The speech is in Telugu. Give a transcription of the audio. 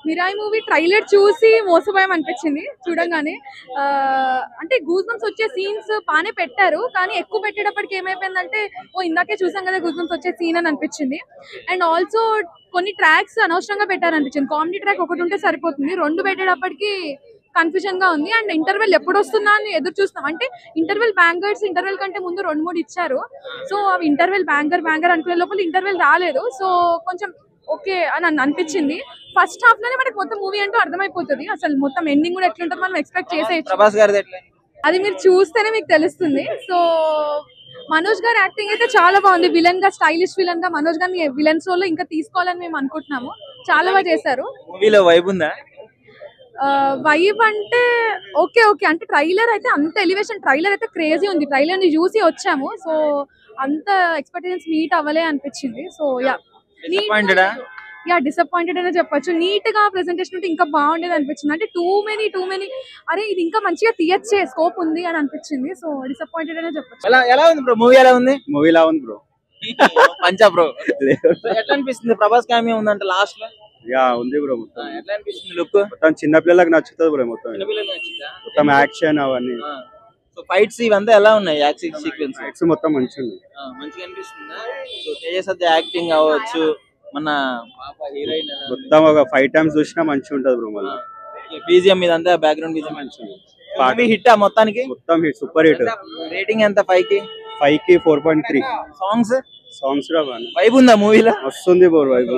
మిరాయి మూవీ ట్రైలర్ చూసి మోసపోయాం అనిపించింది చూడంగానే. అంటే గూస్ బంప్స్ వచ్చే సీన్స్ బాగానే పెట్టారు, కానీ ఎక్కువ పెట్టేటప్పటికి ఏమైపోయిందంటే ఓ ఇందాకే చూసాం కదా గూస్ బంప్స్ వచ్చే సీన్ అని అనిపించింది. అండ్ ఆల్సో కొన్ని ట్రాక్స్ అనవసరంగా పెట్టారు అనిపించింది. కామెడీ ట్రాక్ ఒకటి ఉంటే సరిపోతుంది, రెండు పెట్టేటప్పటికి కన్ఫ్యూజన్ గా ఉంది. అండ్ ఇంటర్వెల్ ఎప్పుడు వస్తుందా అని ఎదురు చూస్తున్నాం. అంటే ఇంటర్వెల్ బ్యాంగర్స్ ఇంటర్వెల్ కంటే ముందు 2-3 ఇచ్చారు. సో అవి ఇంటర్వెల్ బ్యాంగర్ అనుకునే లోపల ఇంటర్వెల్ రాలేదు. సో కొంచెం ఓకే అని అనిపించింది. ఫస్ట్ హాఫ్ లోనే మనకి మొత్తం మూవీ అంటూ అర్థమైపోతుంది, అసలు మొత్తం ఎండింగ్ కూడా ఎట్లుంటుందో మనం ఎక్స్పెక్ట్ చేసేయచ్చు. ప్రభాస్ గారిది ఎట్లా? అది మీరు చూస్తేనే మీకు తెలుస్తుంది. సో మనోజ్ గారి యాక్టింగ్ అయితే చాలా బాగుంది. విలన్ గా, స్టైలిష్ విలన్ గా మనోజ్ గారిని విలన్స్ రోల్ లో ఇంకా తీసుకోవాలని మేము అనుకుంటున్నాము. చాలా బాగా చేశారు. మూవీలో వైబ్ ఉందా? వైబ్ అంటే ఓకే ఓకే, అంటే ట్రైలర్ అయితే అంత ఎలివేషన్, ట్రైలర్ అయితే క్రేజీ ఉంది. ట్రైలర్ ని చూసి వచ్చాము, సో అంత ఎక్స్పెక్టేషన్స్ మీట్ అవ్వలే అనిపించింది. సో డిసప్పాయింటెడ్ అనే చెప్పొచ్చు. నీట్ గా ప్రెజెంటేషన్ ఉంటే ఇంకా బాగుండేది అనిపించింది. అంటే టూ మెనీ అరే ఇది ఇంకా మంచిగా తీయచ్చే, స్కోప్ ఉంది అని అనిపించింది. సో డిసప్పాయింటెడ్ అనే చెప్పొచ్చు. ఎలా ఉంది బ్రో? మూవీ ఎలా ఉంది? మూవీలా ఉంది బ్రో. పంచా బ్రో ఎట్లా అనిపిస్తుంది? ప్రభాస్ కామె ఉందంటే లాస్ట్ లో. ఉంది బ్రో. మొత్తం ఎట్లా అనిపిస్తుంది లుక్? మొత్తం చిన్న పిల్లలకు నచ్చుతుంది బ్రో. మొత్తం యాక్షన్ అవన్నీ. సో ఫైట్స్ ఇవంతా ఎలా ఉన్నాయి? యాక్షన్ సీక్వెన్స్ మొత్తం మంచిగా మంచిగా అనిపిస్తుందా? సో తేజస్ యాక్టింగ్ అవ్వచ్చు, మన పాప హీరోయిన్ మొత్తం ఒక 5 times చూసినా మంచిగా ఉంటది బ్రో. మళ్ళీ బీజిఎం ఇదంతా బ్యాక్గ్రౌండ్ బీజిఎం మంచిగా హిట్ మొత్తానికి. మొత్తం హిట్, సూపర్ హిట్. రేటింగ్ ఎంత? 5 కి 4.3. సాంగ్స్ సాంగ్స్ వైబ్ ఉందా మూవీలో? వస్తుంది బ్రో వైబ్.